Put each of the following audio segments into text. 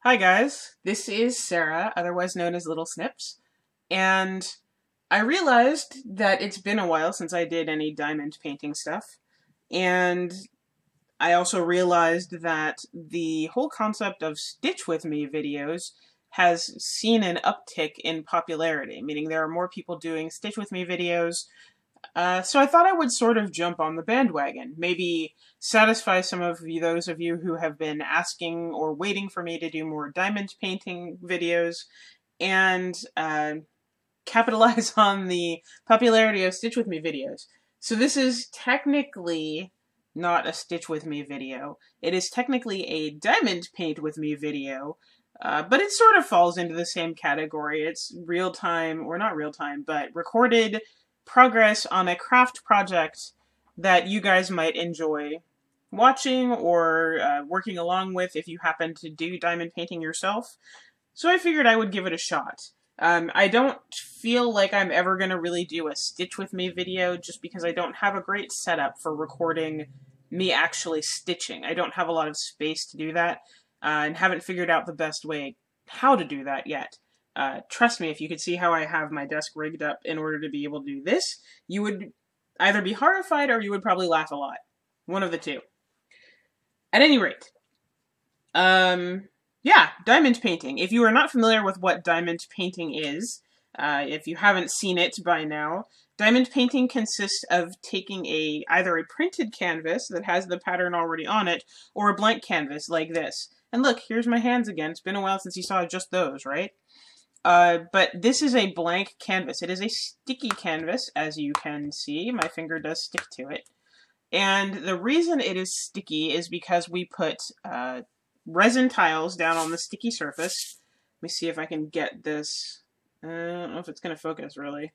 Hi guys, this is Sarah, otherwise known as Little Snips, and I realized that it's been a while since I did any diamond painting stuff, and I also realized that the whole concept of Stitch With Me videos has seen an uptick in popularity, meaning there are more people doing Stitch With Me videos. So I thought I would sort of jump on the bandwagon, maybe satisfy some of those of you who have been asking or waiting for me to do more diamond painting videos, and capitalize on the popularity of Stitch With Me videos. So this is technically not a Stitch With Me video. It is technically a diamond paint with me video, but it sort of falls into the same category. It's real time, or not real time, but recorded progress on a craft project that you guys might enjoy watching or working along with if you happen to do diamond painting yourself. So I figured I would give it a shot. I don't feel like I'm ever going to really do a Stitch With Me video just because I don't have a great setup for recording me actually stitching. I don't have a lot of space to do that, and haven't figured out the best way how to do that yet. Trust me, if you could see how I have my desk rigged up in order to be able to do this, you would either be horrified or you would probably laugh a lot. One of the two. At any rate, yeah, diamond painting. If you are not familiar with what diamond painting is, if you haven't seen it by now, diamond painting consists of taking either a printed canvas that has the pattern already on it, or a blank canvas like this. And look, here's my hands again. It's been a while since you saw just those, right? But this is a blank canvas. It is a sticky canvas, as you can see. My finger does stick to it. And the reason it is sticky is because we put resin tiles down on the sticky surface. Let me see if I can get this. I don't know if it's going to focus, really.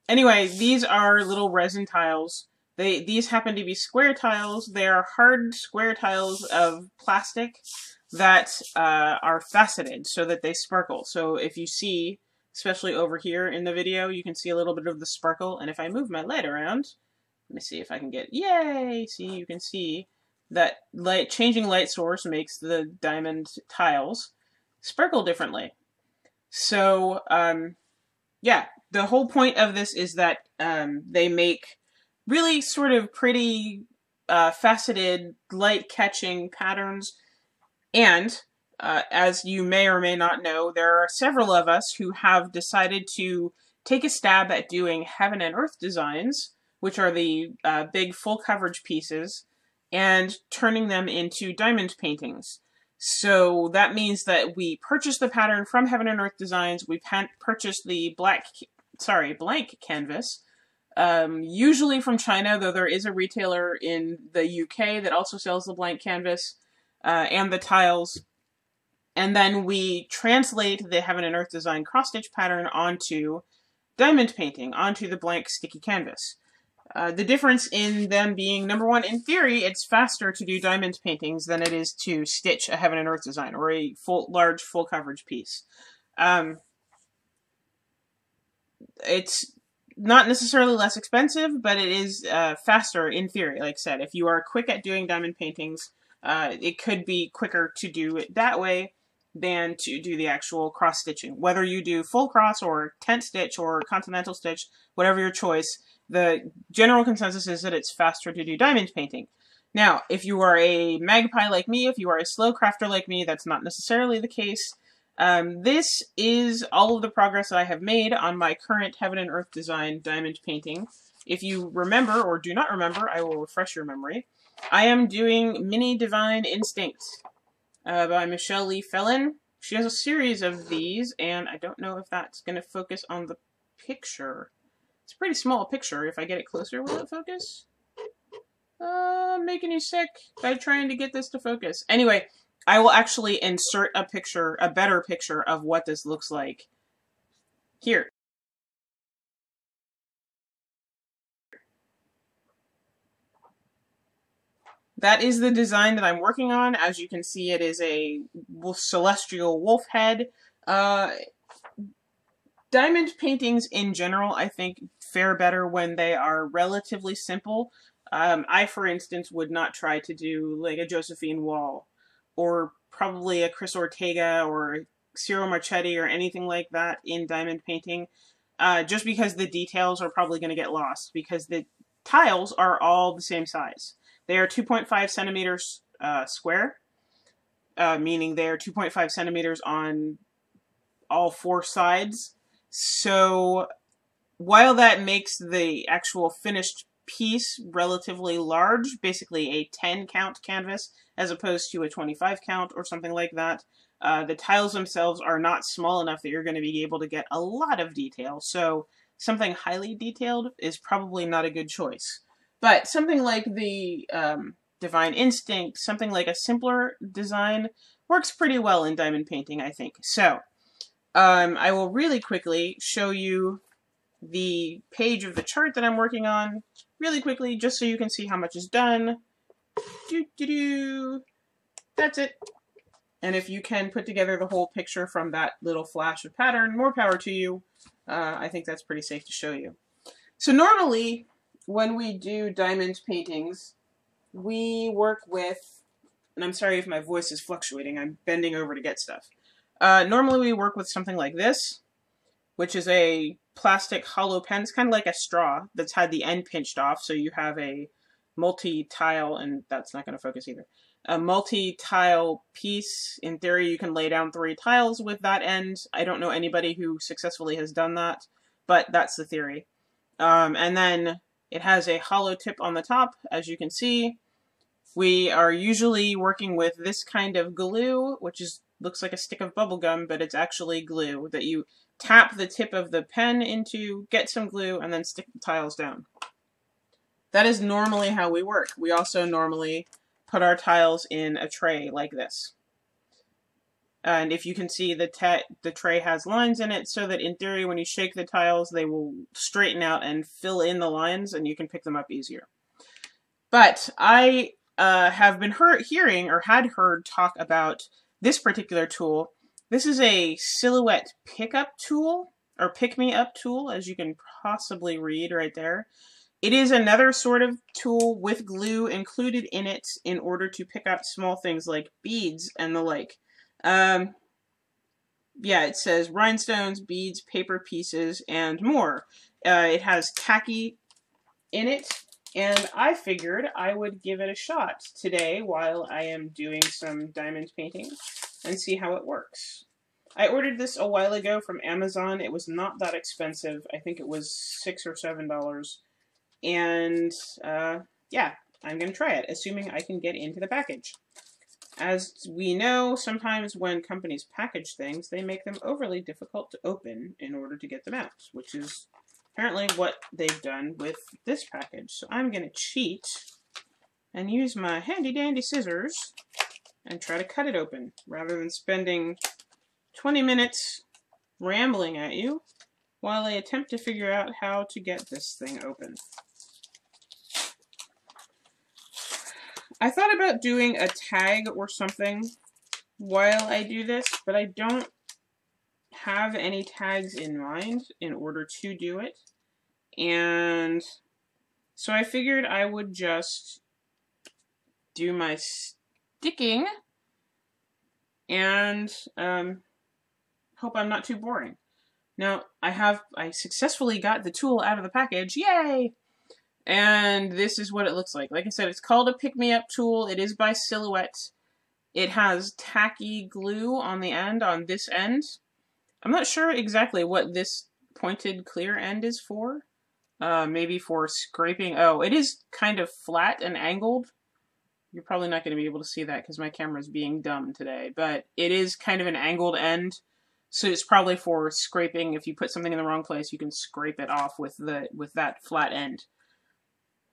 Anyway, these are little resin tiles. These happen to be square tiles. They are hard square tiles of plastic that are faceted so that they sparkle. So if you see, especially over here in the video, you can see a little bit of the sparkle. And if I move my light around, let me see if I can get, yay! See, you can see that changing light source makes the diamond tiles sparkle differently. So, yeah, the whole point of this is that they make really sort of pretty faceted, light-catching patterns. And, as you may or may not know, there are several of us who have decided to take a stab at doing heaven and earth designs, which are the big full coverage pieces, and turning them into diamond paintings. So that means that we purchase the pattern from Heaven and Earth Designs, we purchase the blank canvas, usually from China, though there is a retailer in the UK that also sells the blank canvas, and the tiles, and then we translate the Heaven and Earth Design cross-stitch pattern onto diamond painting, onto the blank sticky canvas. The difference in them being, number one, in theory, it's faster to do diamond paintings than it is to stitch a Heaven and Earth design, or a large full coverage piece. It's not necessarily less expensive, but it is faster in theory, like I said. If you are quick at doing diamond paintings, it could be quicker to do it that way than to do the actual cross-stitching. Whether you do full cross or tent stitch or continental stitch, whatever your choice, the general consensus is that it's faster to do diamond painting. Now, if you are a magpie like me, if you are a slow crafter like me, that's not necessarily the case. This is all of the progress that I have made on my current Heaven and Earth Design diamond painting. If you remember, or do not remember, I will refresh your memory. I am doing Mini Divine Instinct by Michelle Lee Fellin. She has a series of these, and I don't know if that's going to focus on the picture. It's a pretty small picture. If I get it closer, will it focus? Making you sick by trying to get this to focus. Anyway, I will actually insert a picture, a better picture of what this looks like here. That is the design that I'm working on. As you can see, it is a celestial wolf head. Diamond paintings in general, I think, fare better when they are relatively simple. I, for instance, would not try to do like a Josephine wall or probably a Chris Ortega or Ciro Marchetti or anything like that in diamond painting, just because the details are probably going to get lost, because the tiles are all the same size. They are 2.5 centimeters square, meaning they're 2.5 centimeters on all four sides. So while that makes the actual finished piece relatively large, basically a 10 count canvas as opposed to a 25 count or something like that, the tiles themselves are not small enough that you're going to be able to get a lot of detail. So something highly detailed is probably not a good choice. But something like the Divine Instinct, something like a simpler design, works pretty well in diamond painting, I think. So I will really quickly show you the page of the chart that I'm working on really quickly, just so you can see how much is done. That's it. And if you can put together the whole picture from that little flash of pattern, more power to you. I think that's pretty safe to show you. So normally, when we do diamond paintings, we work with, and I'm sorry if my voice is fluctuating, I'm bending over to get stuff. Normally we work with something like this, which is a plastic hollow pen. It's kind of like a straw that's had the end pinched off, so you have a multi-tile, and that's not going to focus either, a multi-tile piece. In theory, you can lay down 3 tiles with that end. I don't know anybody who successfully has done that, but that's the theory. And then it has a hollow tip on the top, as you can see. We are usually working with this kind of glue, which looks like a stick of bubble gum, but it's actually glue that you tap the tip of the pen into, get some glue, and then stick the tiles down. That is normally how we work. We also normally put our tiles in a tray like this. And if you can see, the tray has lines in it, so that in theory when you shake the tiles, they will straighten out and fill in the lines, and you can pick them up easier. But I have been hearing, or had heard talk about this particular tool. This is a silhouette pickup tool, or pick-me-up tool, as you can possibly read right there. It is another sort of tool with glue included in it in order to pick up small things like beads and the like. Yeah, it says rhinestones, beads, paper pieces, and more. It has tacky in it, and I figured I would give it a shot today while I am doing some diamond painting and see how it works. I ordered this a while ago from Amazon. It was not that expensive. I think it was $6 or $7. And yeah, I'm going to try it, assuming I can get into the package. As we know, sometimes when companies package things, they make them overly difficult to open in order to get them out, which is apparently what they've done with this package. So I'm going to cheat and use my handy-dandy scissors and try to cut it open, rather than spending 20 minutes rambling at you while I attempt to figure out how to get this thing open. I thought about doing a tag or something while I do this, but I don't have any tags in mind in order to do it. And so I figured I would just do my sticking and hope I'm not too boring. Now, I successfully got the tool out of the package. Yay! And this is what it looks like. Like I said, it's called a pick-me-up tool. It is by Silhouette. It has tacky glue on the end, on this end. I'm not sure exactly what this pointed clear end is for. Maybe for scraping. Oh, it is kind of flat and angled. You're probably not going to be able to see that because my camera's being dumb today. But it is kind of an angled end. So it's probably for scraping. If you put something in the wrong place, you can scrape it off with that flat end.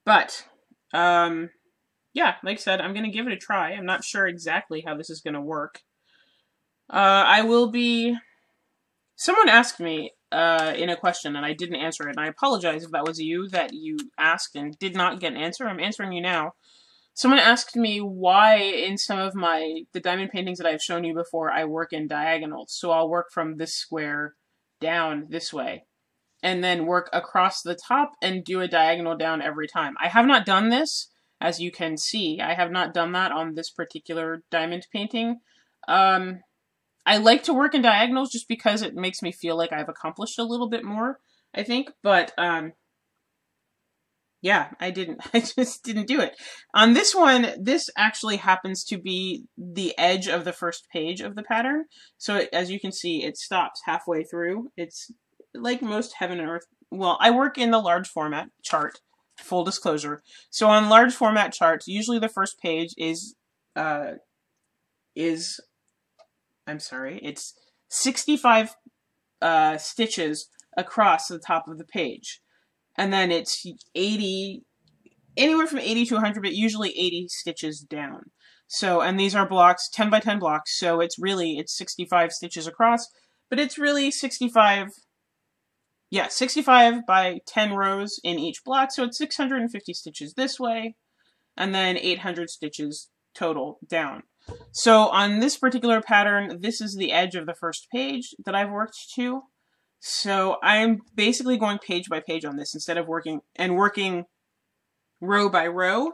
But, yeah, like I said, I'm going to give it a try. I'm not sure exactly how this is going to work. I will be... Someone asked me in a question, and I didn't answer it, and I apologize if that was you that you asked and did not get an answer. I'm answering you now. Someone asked me why in some of the diamond paintings that I've shown you before, I work in diagonals. So I'll work from this square down this way, and then work across the top and do a diagonal down every time. I have not done this, as you can see. I have not done that on this particular diamond painting. I like to work in diagonals just because it makes me feel like I've accomplished a little bit more, I think, but yeah, I just didn't do it. On this one, this actually happens to be the edge of the first page of the pattern. So as you can see, it stops halfway through. It's like most heaven and earth. Well, I work in the large format chart, full disclosure. So on large format charts, usually the first page is I'm sorry, it's 65 stitches across the top of the page. And then it's 80, anywhere from 80 to 100, but usually 80 stitches down. So, and these are blocks, 10 by 10 blocks, so it's 65 stitches across, but it's really 65 by 10 rows in each block, so it's 650 stitches this way, and then 800 stitches total down. So on this particular pattern, this is the edge of the first page that I've worked to. So I'm basically going page by page on this instead of working row by row,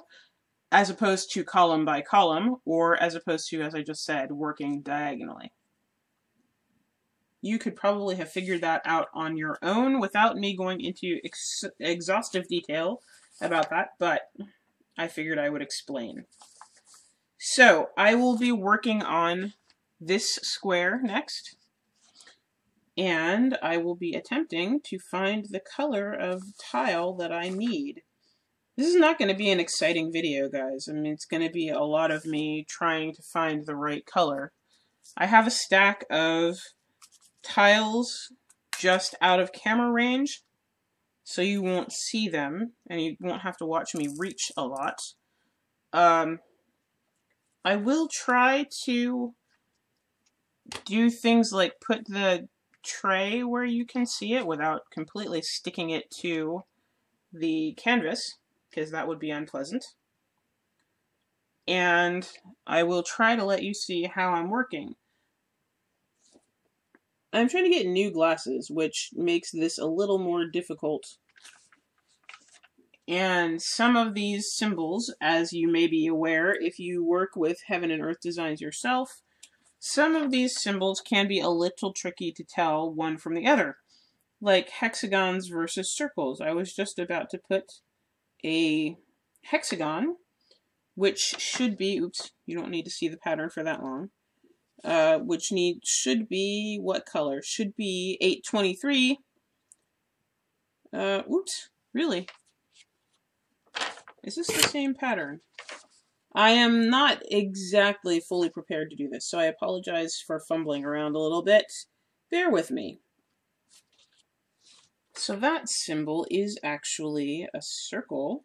as opposed to column by column, or as opposed to, as I just said, working diagonally. You could probably have figured that out on your own without me going into exhaustive detail about that, but I figured I would explain. So I will be working on this square next, and I will be attempting to find the color of tile that I need. This is not going to be an exciting video, guys. I mean, it's going to be a lot of me trying to find the right color. I have a stack of tiles just out of camera range, so you won't see them, and you won't have to watch me reach a lot. I will try to do things like put the tray where you can see it without completely sticking it to the canvas, because that would be unpleasant. And I will try to let you see how I'm working. I'm trying to get new glasses, which makes this a little more difficult. And some of these symbols, as you may be aware if you work with Heaven and Earth designs yourself, some of these symbols can be a little tricky to tell one from the other, like hexagons versus circles. I was just about to put a hexagon, which should be, oops, you don't need to see the pattern for that long, should be, what color? Should be 823. Oops, really? Is this the same pattern? I am not exactly fully prepared to do this, so I apologize for fumbling around a little bit. Bear with me. So that symbol is actually a circle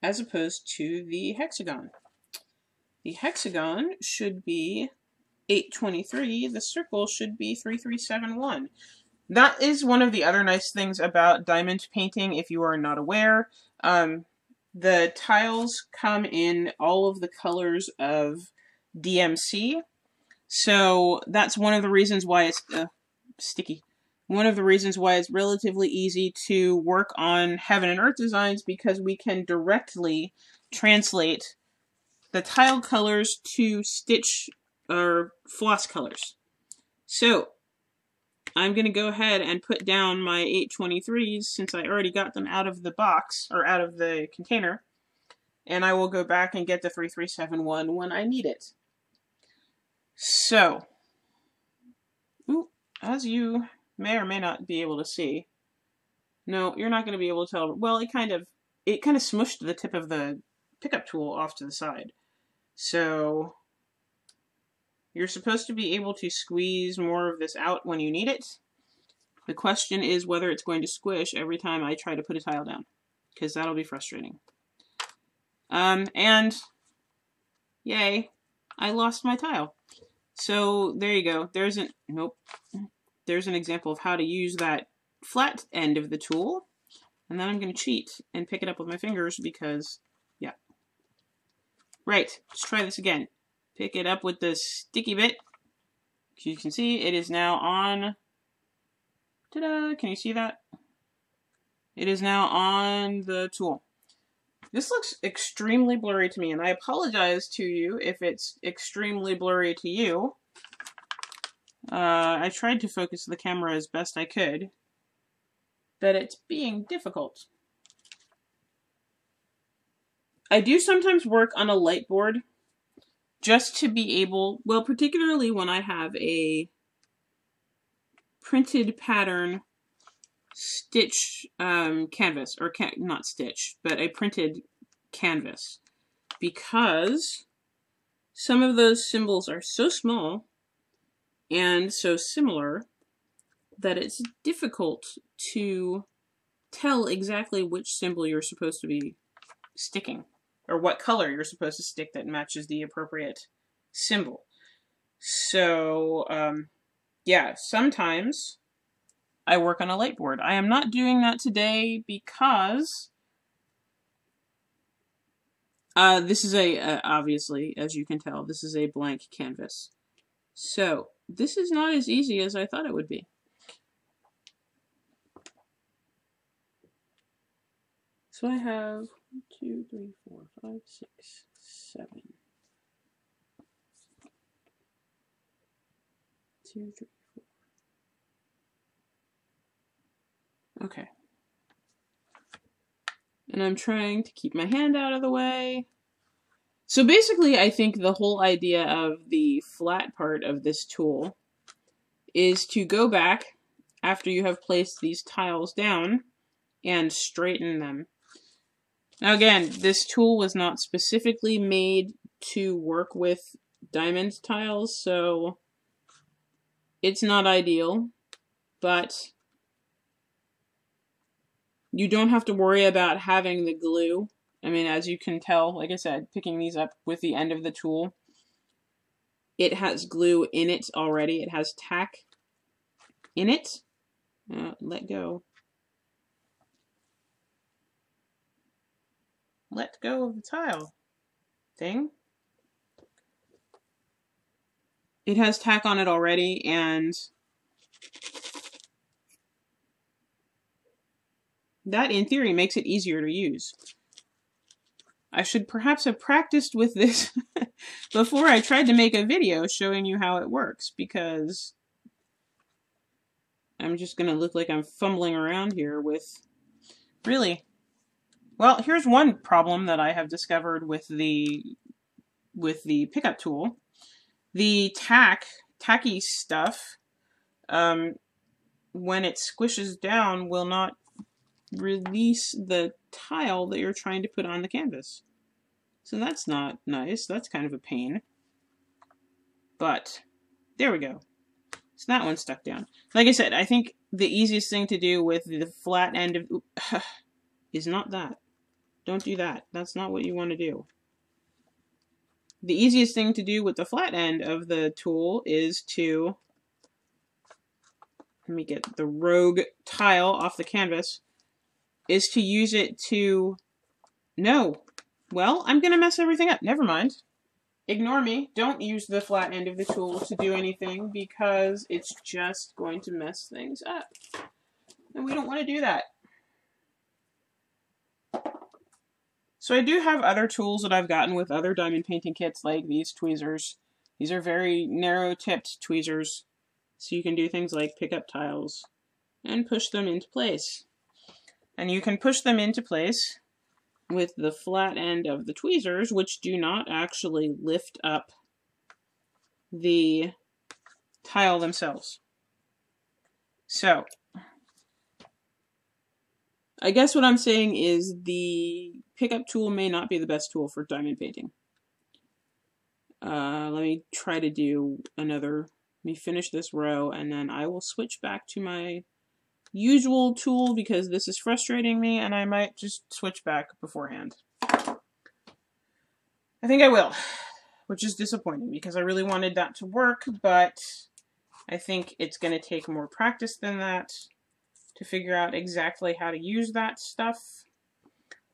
as opposed to the hexagon. The hexagon should be 823, the circle should be 3371. That is one of the other nice things about diamond painting, if you are not aware. The tiles come in all of the colors of DMC, so that's one of the reasons why it's sticky. One of the reasons why it's relatively easy to work on Heaven and Earth designs, because we can directly translate the tile colors to stitch or floss colors. So I'm going to go ahead and put down my 823s since I already got them out of the box, or out of the container, and I will go back and get the 3371 when I need it. So, as you may or may not be able to see, no, you're not going to be able to tell, well, it kind of smushed the tip of the pickup tool off to the side. So you're supposed to be able to squeeze more of this out when you need it. The question is whether it's going to squish every time I try to put a tile down, because that'll be frustrating. And yay, I lost my tile. So there you go. There's an example of how to use that flat end of the tool. And then I'm going to cheat and pick it up with my fingers because, yeah. Right, let's try this again. Pick it up with the sticky bit. As you can see, it is now on. Ta-da! Can you see that? It is now on the tool. This looks extremely blurry to me, and I apologize to you if it's extremely blurry to you. I tried to focus the camera as best I could, but it's being difficult. I do sometimes work on a light board just to be able, well, particularly when I have a printed pattern stitch canvas, or not stitch, but a printed canvas, because some of those symbols are so small and so similar that it's difficult to tell exactly which symbol you're supposed to be sticking, or what color you're supposed to stick that matches the appropriate symbol. So, yeah, sometimes I work on a light board. I am not doing that today because this is obviously, as you can tell, this is a blank canvas. So, this is not as easy as I thought it would be. So I have 1, 2, 3, 4, 5, 6, 7. 2, 3, 4. Okay. And I'm trying to keep my hand out of the way. So basically, I think the whole idea of the flat part of this tool is to go back after you have placed these tiles down and straighten them. Now again, this tool was not specifically made to work with diamond tiles, so it's not ideal, but you don't have to worry about having the glue. I mean, as you can tell, like I said, picking these up with the end of the tool, it has glue in it already. It has tack in it. Let go. Let go of the tile thing. It has tack on it already, and that, in theory, makes it easier to use. I should perhaps have practiced with this before I tried to make a video showing you how it works, because I'm just going to look like I'm fumbling around here with... Really? Well, here's one problem that I have discovered with the pickup tool. The tacky stuff, when it squishes down, will not release the tile that you're trying to put on the canvas. So that's not nice. That's kind of a pain. But there we go. So that one's stuck down. Like I said, I think the easiest thing to do with the flat end of is not that. Don't do that. That's not what you want to do. The easiest thing to do with the flat end of the tool is to, let me get the rogue tile off the canvas, is to use it to, no, well, I'm going to mess everything up. Never mind. Ignore me. Don't use the flat end of the tool to do anything, because it's just going to mess things up. And we don't want to do that. So I do have other tools that I've gotten with other diamond painting kits, like these tweezers. These are very narrow-tipped tweezers, so you can do things like pick up tiles and push them into place. And you can push them into place with the flat end of the tweezers, which do not actually lift up the tile themselves. So, I guess what I'm saying is the pickup tool may not be the best tool for diamond painting. Let me try to do another, let me finish this row, and then I will switch back to my usual tool, because this is frustrating me, and I might just switch back beforehand. I think I will, which is disappointing, because I really wanted that to work, but I think it's going to take more practice than that to figure out exactly how to use that stuff.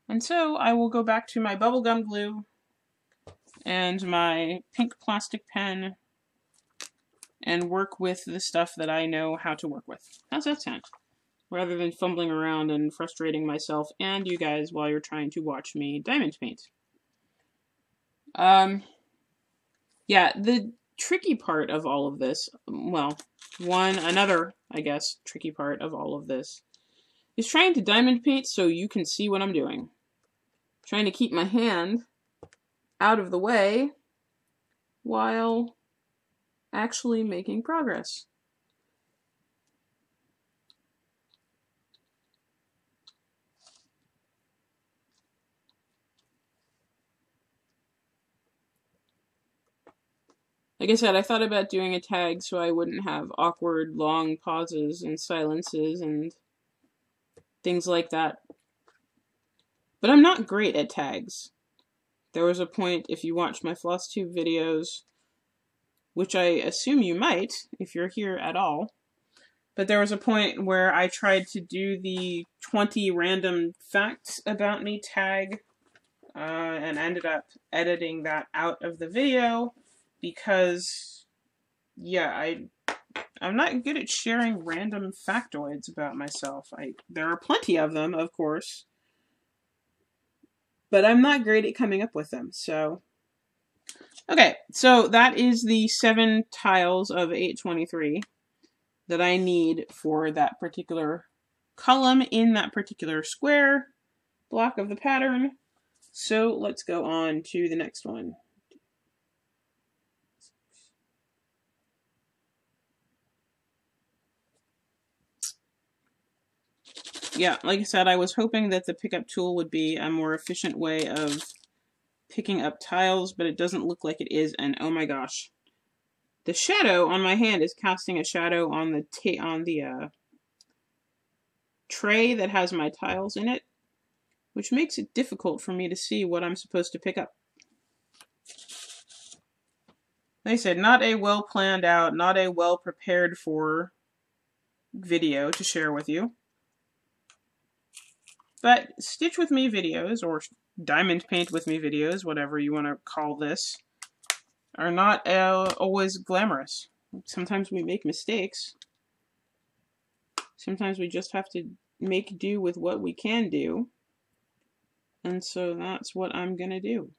And so I will go back to my bubblegum glue and my pink plastic pen and work with the stuff that I know how to work with. How's that sound? rather than fumbling around and frustrating myself and you guys while you're trying to watch me diamond paint. Yeah, the tricky part of all of this, well, another, I guess, tricky part of all of this is trying to diamond paint so you can see what I'm doing. Trying to keep my hand out of the way while actually making progress. Like I said, I thought about doing a tag so I wouldn't have awkward long pauses and silences and things like that. But I'm not great at tags. There was a point, if you watch my FlossTube videos, which I assume you might, if you're here at all, but there was a point where I tried to do the 20 random facts about me tag, and ended up editing that out of the video, because, yeah, I'm not good at sharing random factoids about myself. There are plenty of them, of course, but I'm not great at coming up with them, so. Okay, so that is the 7 tiles of 823 that I need for that particular column in that particular square block of the pattern. So let's go on to the next one. Yeah, like I said, I was hoping that the pickup tool would be a more efficient way of picking up tiles, but it doesn't look like it is, and oh my gosh. The shadow on my hand is casting a shadow on the tray that has my tiles in it, which makes it difficult for me to see what I'm supposed to pick up. Like I said, not a well planned out, not a well prepared for video to share with you. But Stitch with Me videos, or Diamond Paint with Me videos, whatever you want to call this, are not always glamorous. Sometimes we make mistakes. Sometimes we just have to make do with what we can do. And so that's what I'm gonna do.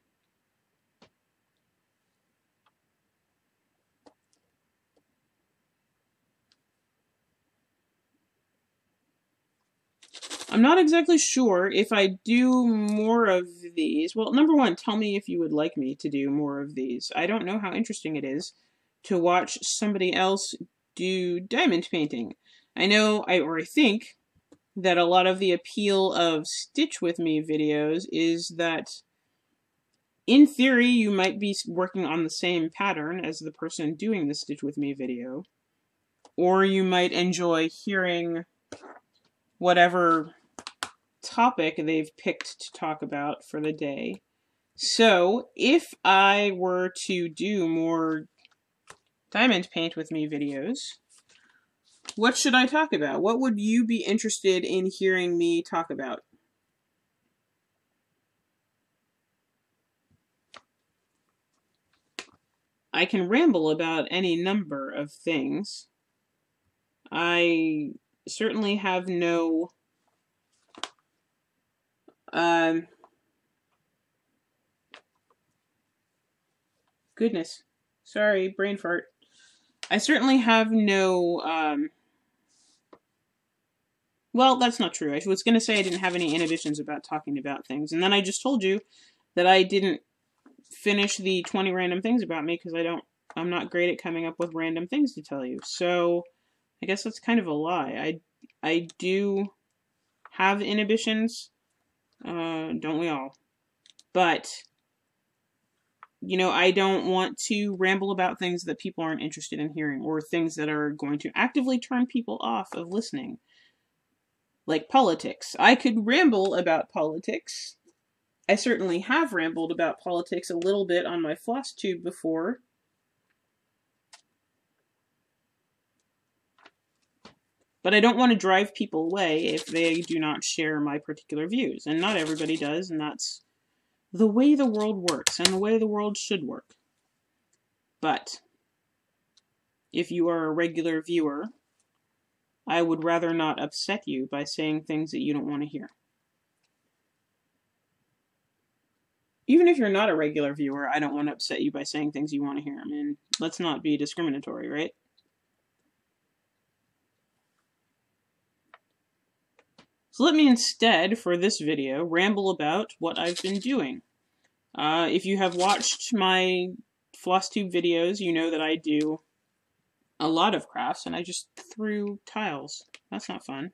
I'm not exactly sure if I do more of these. Well, number one, tell me if you would like me to do more of these. I don't know how interesting it is to watch somebody else do diamond painting. I know, or I think, that a lot of the appeal of Stitch with Me videos is that, in theory, you might be working on the same pattern as the person doing the Stitch with Me video, or you might enjoy hearing whatever topic they've picked to talk about for the day. So, if I were to do more Diamond Paint with Me videos, what should I talk about? What would you be interested in hearing me talk about? I can ramble about any number of things. I certainly have no goodness. Sorry, brain fart. I certainly have no, well, that's not true. I was going to say I didn't have any inhibitions about talking about things, and then I just told you that I didn't finish the 20 random things about me because I'm not great at coming up with random things to tell you. So, I guess that's kind of a lie. I do have inhibitions, don't we all? But, you know, I don't want to ramble about things that people aren't interested in hearing, or things that are going to actively turn people off of listening. Like politics. I could ramble about politics. I certainly have rambled about politics a little bit on my FlossTube before. But I don't want to drive people away if they do not share my particular views. And not everybody does, and that's the way the world works, and the way the world should work. But if you are a regular viewer, I would rather not upset you by saying things that you don't want to hear. Even if you're not a regular viewer, I don't want to upset you by saying things you want to hear. I mean, let's not be discriminatory, right? So let me instead, for this video, ramble about what I've been doing. If you have watched my FlossTube videos, you know that I do a lot of crafts, and I just threw tiles. That's not fun.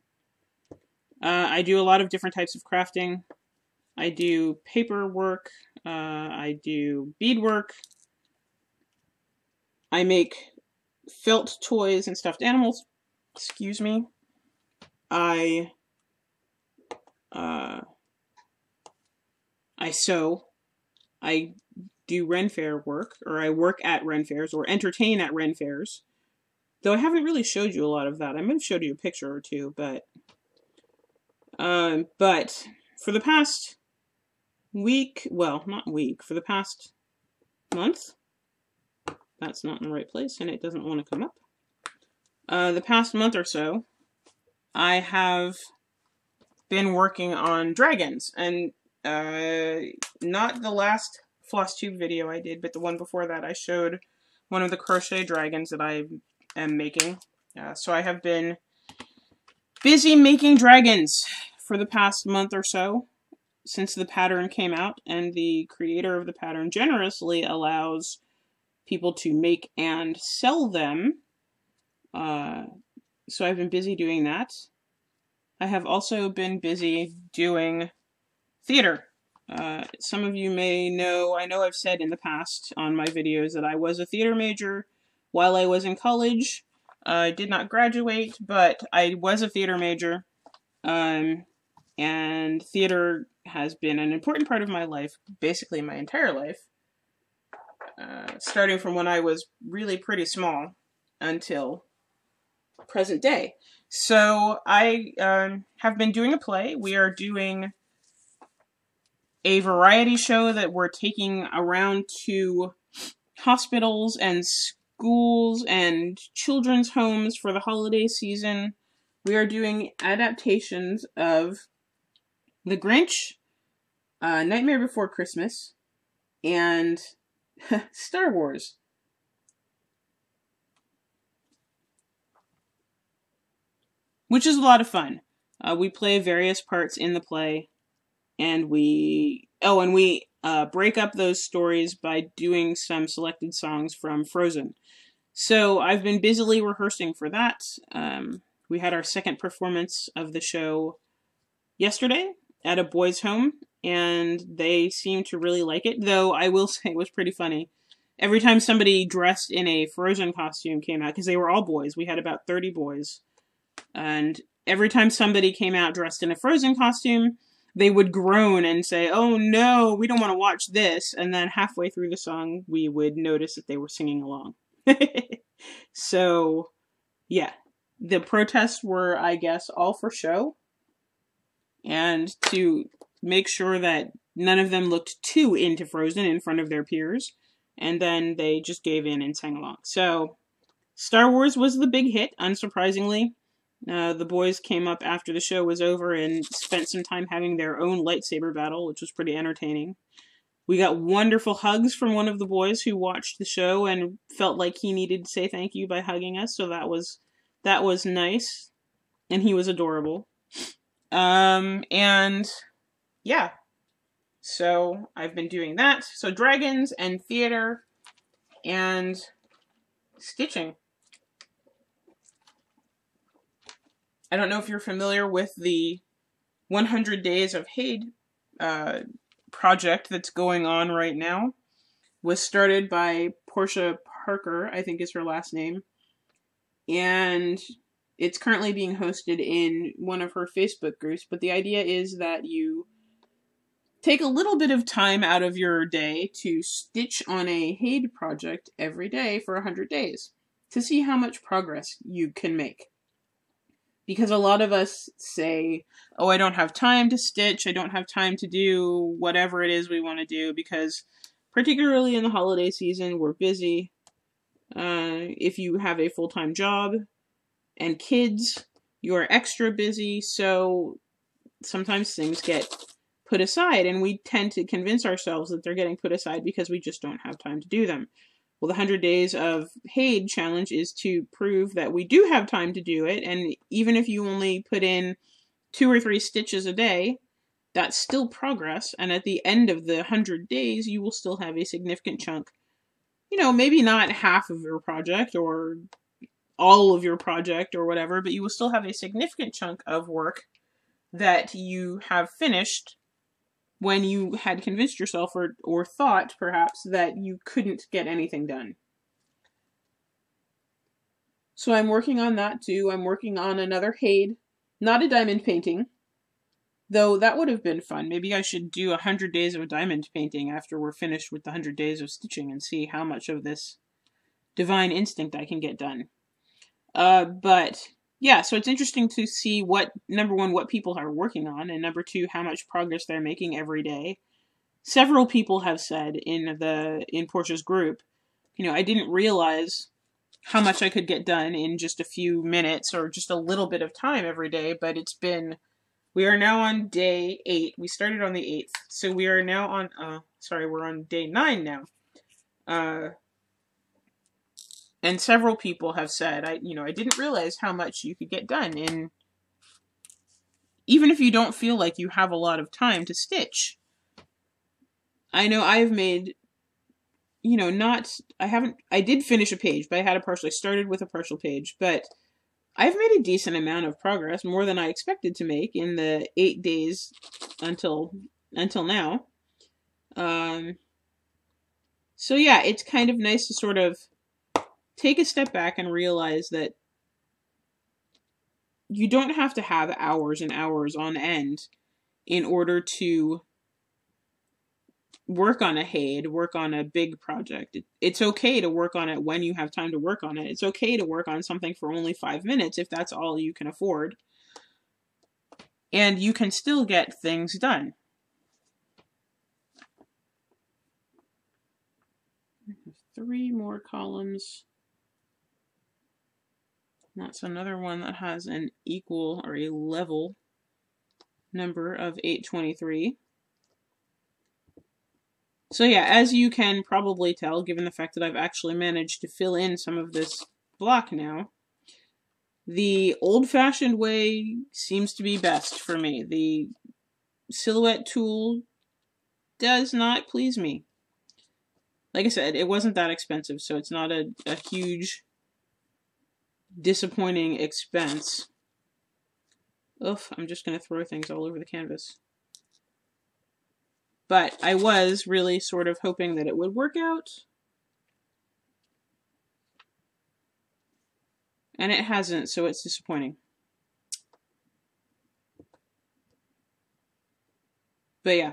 I do a lot of different types of crafting. I do paper work. I do beadwork. I make felt toys and stuffed animals. Excuse me. I sew. I do Ren Fair work, or I work at Ren Fairs, or entertain at Ren Fairs. Though I haven't really showed you a lot of that. I might have showed you a picture or two, but for the past week, well, not week, for the past month, that's not in the right place, and it doesn't want to come up. The past month or so, I have been working on dragons, and not the last FlossTube video I did, but the one before that, I showed one of the crochet dragons that I am making. So I have been busy making dragons for the past month or so, since the pattern came out, and the creator of the pattern generously allows people to make and sell them. So I've been busy doing that. I have also been busy doing theater. Some of you may know, I know I've said in the past on my videos that I was a theater major while I was in college. I did not graduate, but I was a theater major. And theater has been an important part of my life, basically my entire life. Starting from when I was really pretty small until present day. So I have been doing a play. We are doing a variety show that we're taking around to hospitals and schools and children's homes for the holiday season. We are doing adaptations of The Grinch, Nightmare Before Christmas, and Star Wars. Which is a lot of fun. We play various parts in the play, and we break up those stories by doing some selected songs from Frozen. So I've been busily rehearsing for that. We had our second performance of the show yesterday at a boys' home, and they seemed to really like it, though I will say it was pretty funny. Every time somebody dressed in a Frozen costume came out, because they were all boys, we had about 30 boys, and every time somebody came out dressed in a Frozen costume, they would groan and say, "Oh no, we don't want to watch this," and then halfway through the song, we would notice that they were singing along. So, yeah. The protests were, I guess, all for show, and to make sure that none of them looked too into Frozen in front of their peers, and then they just gave in and sang along. So, Star Wars was the big hit, unsurprisingly. The boys came up after the show was over and spent some time having their own lightsaber battle, which was pretty entertaining. We got wonderful hugs from one of the boys who watched the show and felt like he needed to say thank you by hugging us, so that was nice, and he was adorable. And yeah, so I've been doing that. So dragons and theater and stitching. I don't know if you're familiar with the 100 Days of HADE project that's going on right now. It was started by Portia Parker, I think is her last name, and it's currently being hosted in one of her Facebook groups, but the idea is that you take a little bit of time out of your day to stitch on a HADE project every day for 100 days to see how much progress you can make. Because a lot of us say, "Oh, I don't have time to stitch, I don't have time to do whatever it is we want to do," because particularly in the holiday season, we're busy. If you have a full-time job and kids, you are extra busy, so sometimes things get put aside, and we tend to convince ourselves that they're getting put aside because we just don't have time to do them. Well, the 100 Days of HADE challenge is to prove that we do have time to do it, and even if you only put in 2 or 3 stitches a day, that's still progress, and at the end of the 100 days, you will still have a significant chunk. You know, maybe not half of your project or all of your project or whatever, but you will still have a significant chunk of work that you have finished when you had convinced yourself or thought, perhaps, that you couldn't get anything done. So I'm working on that too. I'm working on another HADE, not a diamond painting, though that would have been fun. Maybe I should do 100 days of diamond painting after we're finished with the 100 days of stitching and see how much of this divine instinct I can get done. But yeah, so it's interesting to see number one, what people are working on, and number two, how much progress they're making every day. Several people have said in Portia's group, you know, I didn't realize how much I could get done in just a few minutes or just a little bit of time every day, but we are now on day 8. We started on the 8th, so we are now on, we're on day 9 now. And several people have said, I didn't realize how much you could get done in, even if you don't feel like you have a lot of time to stitch. I know I've made, I did finish a page, but I started with a partial page, but I've made a decent amount of progress, more than I expected to make in the 8 days until now. So yeah, it's kind of nice to sort of take a step back and realize that you don't have to have hours and hours on end in order to work on a HADE, work on a big project. It's okay to work on it when you have time to work on it. It's okay to work on something for only 5 minutes if that's all you can afford. And you can still get things done. I have 3 more columns. That's another one that has an equal or a level number of 823. So yeah, as you can probably tell, given the fact that I've actually managed to fill in some of this block now, the old-fashioned way seems to be best for me. The silhouette tool does not please me. Like I said, it wasn't that expensive, so it's not a huge disappointing expense. Oof, I'm just going to throw things all over the canvas. But I was really sort of hoping that it would work out. And it hasn't, so it's disappointing. But yeah.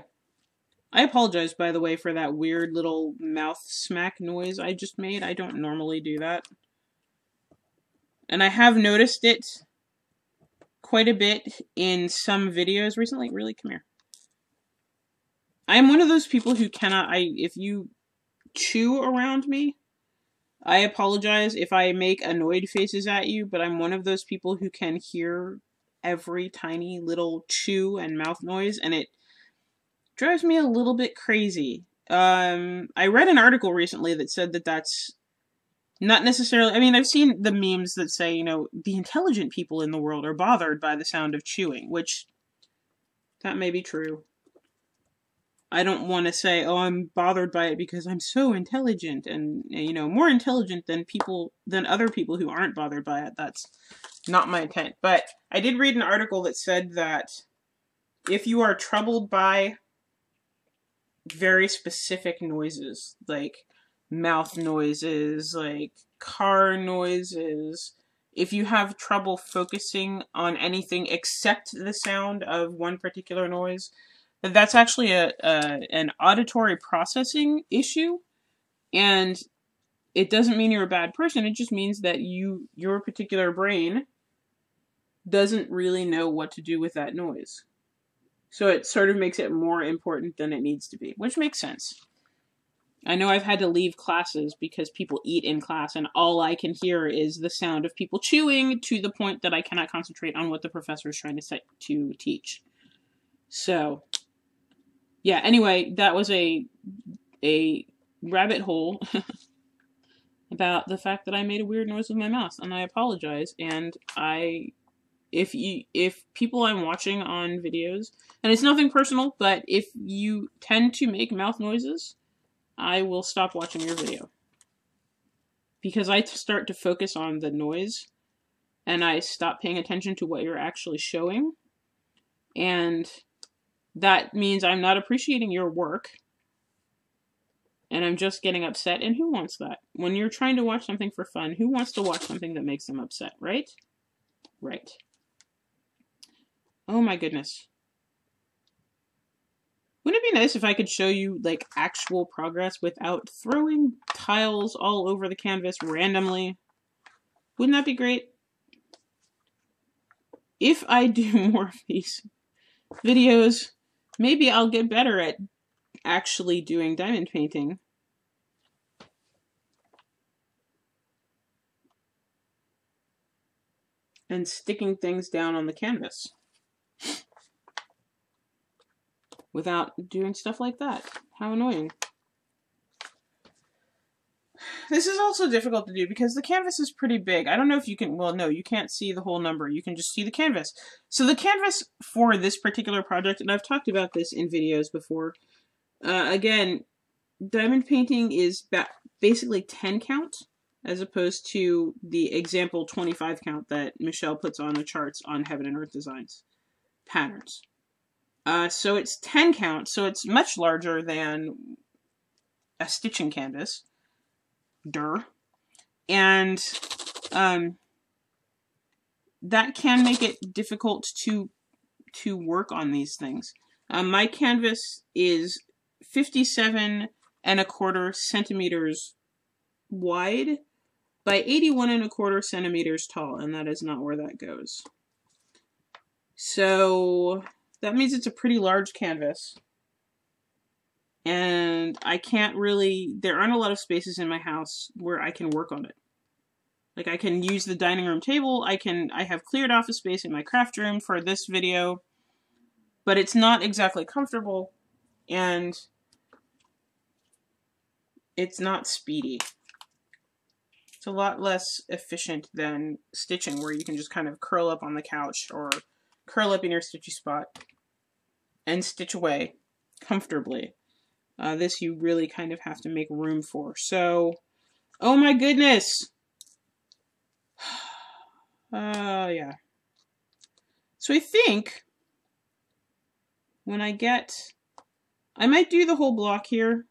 I apologize, by the way, for that weird little mouth smack noise I just made. I don't normally do that. And I have noticed it quite a bit in some videos recently. Really, come here. I am one of those people who cannot, if you chew around me, I apologize if I make annoyed faces at you, but I'm one of those people who can hear every tiny little chew and mouth noise, and it drives me a little bit crazy. I read an article recently that said that that's not necessarily, I mean, I've seen the memes that say, the intelligent people in the world are bothered by the sound of chewing, which, that may be true. I don't want to say, oh, I'm bothered by it because I'm so intelligent and, more intelligent than other people who aren't bothered by it. That's not my intent. But I did read an article that said that if you are troubled by very specific noises, like mouth noises, like car noises, if you have trouble focusing on anything except the sound of one particular noise, that's actually an auditory processing issue, and it doesn't mean you're a bad person. It just means that your particular brain doesn't really know what to do with that noise. So it sort of makes it more important than it needs to be, which makes sense. I know I've had to leave classes because people eat in class and all I can hear is the sound of people chewing to the point that I cannot concentrate on what the professor is trying to teach. So, yeah, anyway, that was a rabbit hole about the fact that I made a weird noise with my mouth, and I apologize. And if people I'm watching on videos, and it's nothing personal, but if you tend to make mouth noises, I will stop watching your video. Because I start to focus on the noise, and I stop paying attention to what you're actually showing. And that means I'm not appreciating your work, and I'm just getting upset. And who wants that? When you're trying to watch something for fun, who wants to watch something that makes them upset, right? Right. Oh my goodness. Wouldn't it be nice if I could show you, like, actual progress without throwing tiles all over the canvas randomly? Wouldn't that be great? If I do more of these videos, maybe I'll get better at actually doing diamond painting. And sticking things down on the canvas. Without doing stuff like that. How annoying. This is also difficult to do because the canvas is pretty big. I don't know if you can, well, no, you can't see the whole number. You can just see the canvas. So the canvas for this particular project, and I've talked about this in videos before, again, diamond painting is basically 10 count, as opposed to the example 25 count that Michelle puts on the charts on Heaven and Earth Designs patterns. So it's 10 count, so it's much larger than a stitching canvas. Durr. And that can make it difficult to work on these things. My canvas is 57¼ centimeters wide by 81¼ centimeters tall, and that is not where that goes. So that means it's a pretty large canvas. And I can't really, there aren't a lot of spaces in my house where I can work on it. Like, I can use the dining room table, I have cleared off a space in my craft room for this video, but it's not exactly comfortable, and it's not speedy. It's a lot less efficient than stitching, where you can just kind of curl up on the couch, or curl up in your stitchy spot, and stitch away comfortably. This you really kind of have to make room for. So, oh my goodness! Yeah. So I think when I might do the whole block here,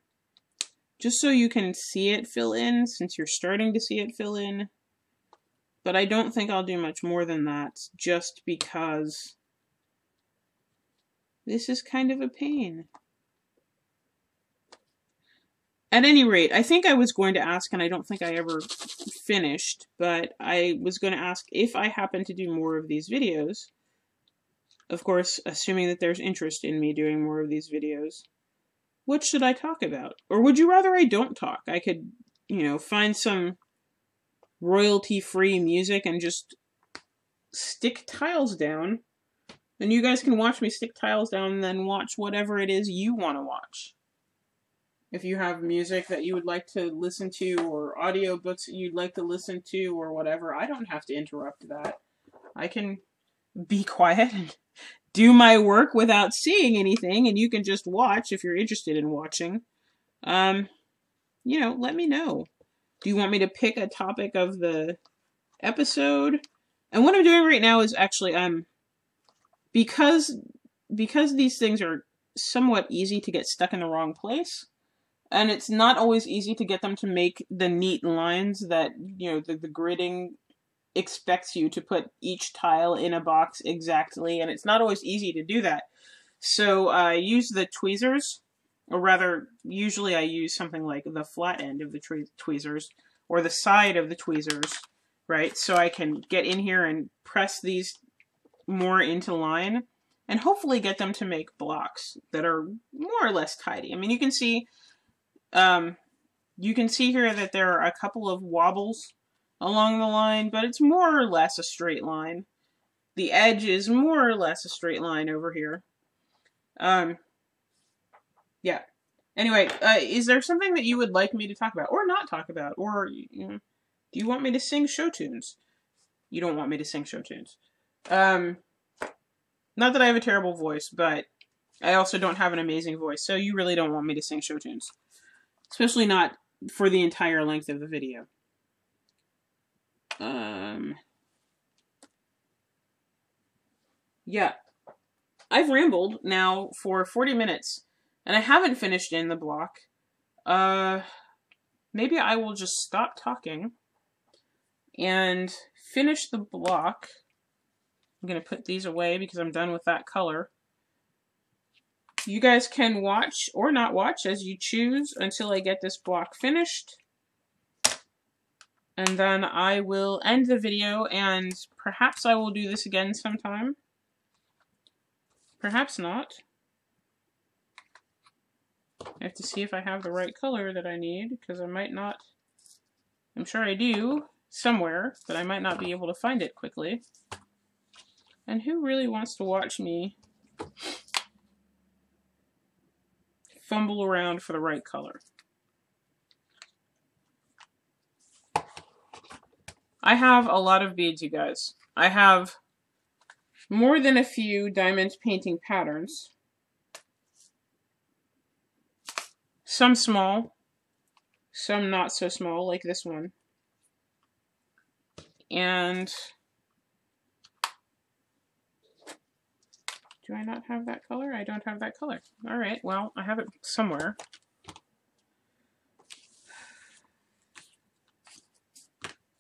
just so you can see it fill in, since you're starting to see it fill in. But I don't think I'll do much more than that, just because this is kind of a pain. At any rate, I think I was going to ask, and I don't think I ever finished, but I was going to ask if I happen to do more of these videos, of course, assuming that there's interest in me doing more of these videos, what should I talk about? Or would you rather I don't talk? I could, you know, find some royalty-free music and just stick tiles down, and you guys can watch me stick tiles down and then watch whatever it is you want to watch. If you have music that you would like to listen to, or audiobooks that you'd like to listen to, or whatever, I don't have to interrupt that. I can be quiet and do my work without seeing anything, and you can just watch if you're interested in watching. You know, let me know. Do you want me to pick a topic of the episode? And what I'm doing right now is actually, because these things are somewhat easy to get stuck in the wrong place, and it's not always easy to get them to make the neat lines that, you know, the gridding expects you to put each tile in a box exactly, and it's not always easy to do that. So I use the tweezers, or rather, usually I use something like the flat end of the tweezers, or the side of the tweezers, right? So I can get in here and press these more into line, and hopefully get them to make blocks that are more or less tidy. I mean, you can see You can see here that there are a couple of wobbles along the line, but it's more or less a straight line. The edge is more or less a straight line over here. Yeah. Anyway, is there something that you would like me to talk about, or not talk about, or do you want me to sing show tunes? You don't want me to sing show tunes. Not that I have a terrible voice, but I also don't have an amazing voice, so you really don't want me to sing show tunes. Especially not for the entire length of the video. Yeah. I've rambled now for 40 minutes, and I haven't finished in the block. Maybe I will just stop talking and finish the block. I'm going to put these away because I'm done with that color. You guys can watch or not watch as you choose until I get this block finished. And then I will end the video, and perhaps I will do this again sometime. Perhaps not. I have to see if I have the right color that I need, because I might not. I'm sure I do somewhere, but I might not be able to find it quickly. And who really wants to watch me fumble around for the right color? I have a lot of beads, you guys. I have more than a few diamond painting patterns. Some small, some not so small, like this one. And do I not have that color? I don't have that color. Alright, well, I have it somewhere.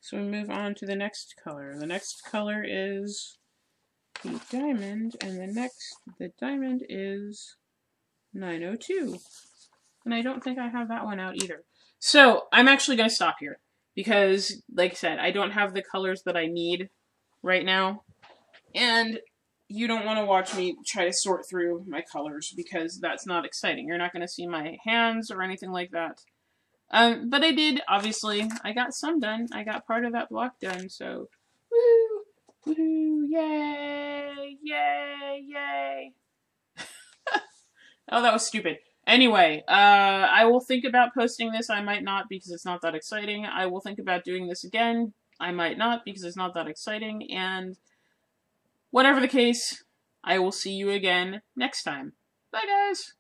So we move on to the next color. The next color is the diamond, and the diamond is 902. And I don't think I have that one out either. So, I'm actually going to stop here. Because, like I said, I don't have the colors that I need right now. And you don't want to watch me try to sort through my colors, because that's not exciting. You're not going to see my hands or anything like that. But I did, obviously. I got some done. I got part of that block done, so woohoo! Woohoo! Yay! Yay! Yay! Oh, that was stupid. Anyway, I will think about posting this. I might not, because it's not that exciting. I will think about doing this again. I might not, because it's not that exciting. And whatever the case, I will see you again next time. Bye, guys!